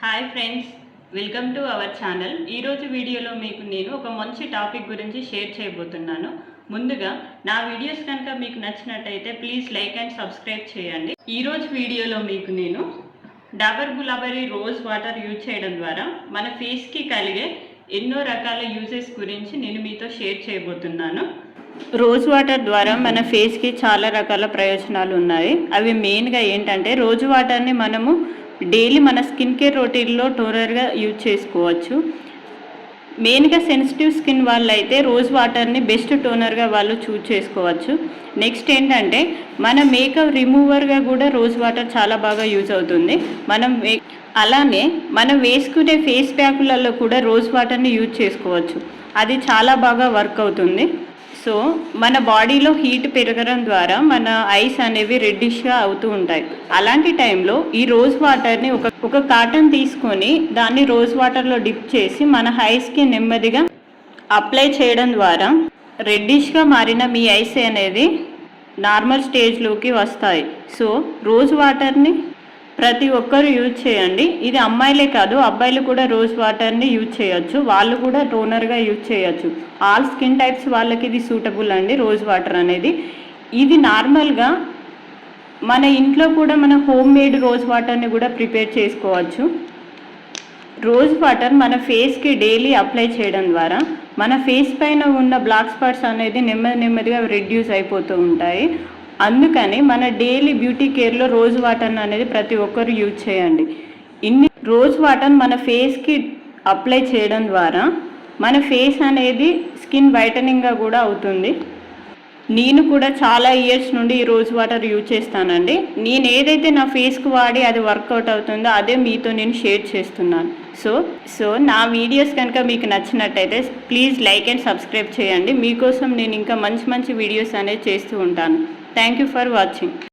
Hi friends, welcome to our channel. ఈరోజు వీడియోలో మీకు నేను ఒక మంచి టాపిక్ గురించి షేర్ చేయబోతున్నాను. ముందుగా నా వీడియోస్ కనుక మీకు నచ్చినట్టయితే ప్లీజ్ లైక్ అండ్ సబ్స్క్రైబ్ చేయండి. ఈరోజు వీడియోలో మీకు నేను Dabur Gulabari rose water use చేయడం ద్వారా మన ఫేస్కి కలిగే ఎన్నో రకాల యూజెస్ గురించి నేను మీతో షేర్ చేయబోతున్నాను. రోజ్ వాటర్ ద్వారా మన ఫేస్కి చాలా రకాల ప్రయోజనాలు ఉన్నాయి. అవి మెయిన్గా ఏంటంటే రోజ్ వాటర్ని మనము డైలీ మన స్కిన్ కేర్ రొటీన్లో టోనర్గా యూజ్ చేసుకోవచ్చు. మెయిన్గా సెన్సిటివ్ స్కిన్ వాళ్ళు అయితే రోజ్ వాటర్ని బెస్ట్ టోనర్గా వాళ్ళు చూజ్ చేసుకోవచ్చు. నెక్స్ట్ ఏంటంటే మన మేకప్ రిమూవర్గా కూడా రోజ్ వాటర్ చాలా బాగా యూజ్ అవుతుంది. అలానే మనం వేసుకునే ఫేస్ ప్యాకులలో కూడా రోజ్ వాటర్ని యూజ్ చేసుకోవచ్చు. అది చాలా బాగా వర్క్ అవుతుంది. సో మన బాడీలో హీట్ పెరగడం ద్వారా మన ఐస్ అనేవి రెడ్డిష్గా అవుతూ ఉంటాయి. అలాంటి టైంలో ఈ రోజ్ వాటర్ని ఒక కాటన్ తీసుకొని దాన్ని రోజ్ వాటర్లో డిప్ చేసి మన ఐస్కి నెమ్మదిగా అప్లై చేయడం ద్వారా రెడ్డిష్గా మారిన మీ ఐస్ అనేది నార్మల్ స్టేజ్లోకి వస్తాయి. సో రోజ్ వాటర్ని ప్రతి ఒక్కరు యూజ్ చేయండి. ఇది అమ్మాయిలే కాదు, అబ్బాయిలు కూడా రోజ్ వాటర్ని యూజ్ చేయొచ్చు. వాళ్ళు కూడా టోనర్గా యూజ్ చేయొచ్చు. ఆల్ స్కిన్ టైప్స్ వాళ్ళకి ఇది సూటబుల్ అండి. రోజ్ వాటర్ అనేది ఇది నార్మల్గా మన ఇంట్లో కూడా మన హోమ్ మేడ్ రోజ్ వాటర్ని కూడా ప్రిపేర్ చేసుకోవచ్చు. రోజ్ వాటర్ మన ఫేస్కి డైలీ అప్లై చేయడం ద్వారా మన ఫేస్ పైన ఉన్న బ్లాక్ స్పాట్స్ అనేది నెమ్మదిగా రెడ్యూస్ అయిపోతూ ఉంటాయి. అందుకని మన డైలీ బ్యూటీ కేర్లో రోజ్ వాటర్ అనేది ప్రతి ఒక్కరు యూజ్ చేయండి. రోజ్ వాటర్ మన ఫేస్కి అప్లై చేయడం ద్వారా మన ఫేస్ అనేది స్కిన్ వైటనింగ్గా కూడా అవుతుంది. నేను కూడా చాలా ఇయర్స్ నుండి ఈ రోజ్ వాటర్ యూజ్ చేస్తానండి. నేను ఏదైతే నా ఫేస్కి వాడి అది వర్కౌట్ అవుతుందో అదే మీతో నేను షేర్ చేస్తున్నాను. సో నా వీడియోస్ కనుక మీకు నచ్చినట్టయితే ప్లీజ్ లైక్ అండ్ సబ్స్క్రైబ్ చేయండి. మీకోసం నేను ఇంకా మంచి వీడియోస్ అనేది చేస్తూ ఉంటాను. Thank you for watching.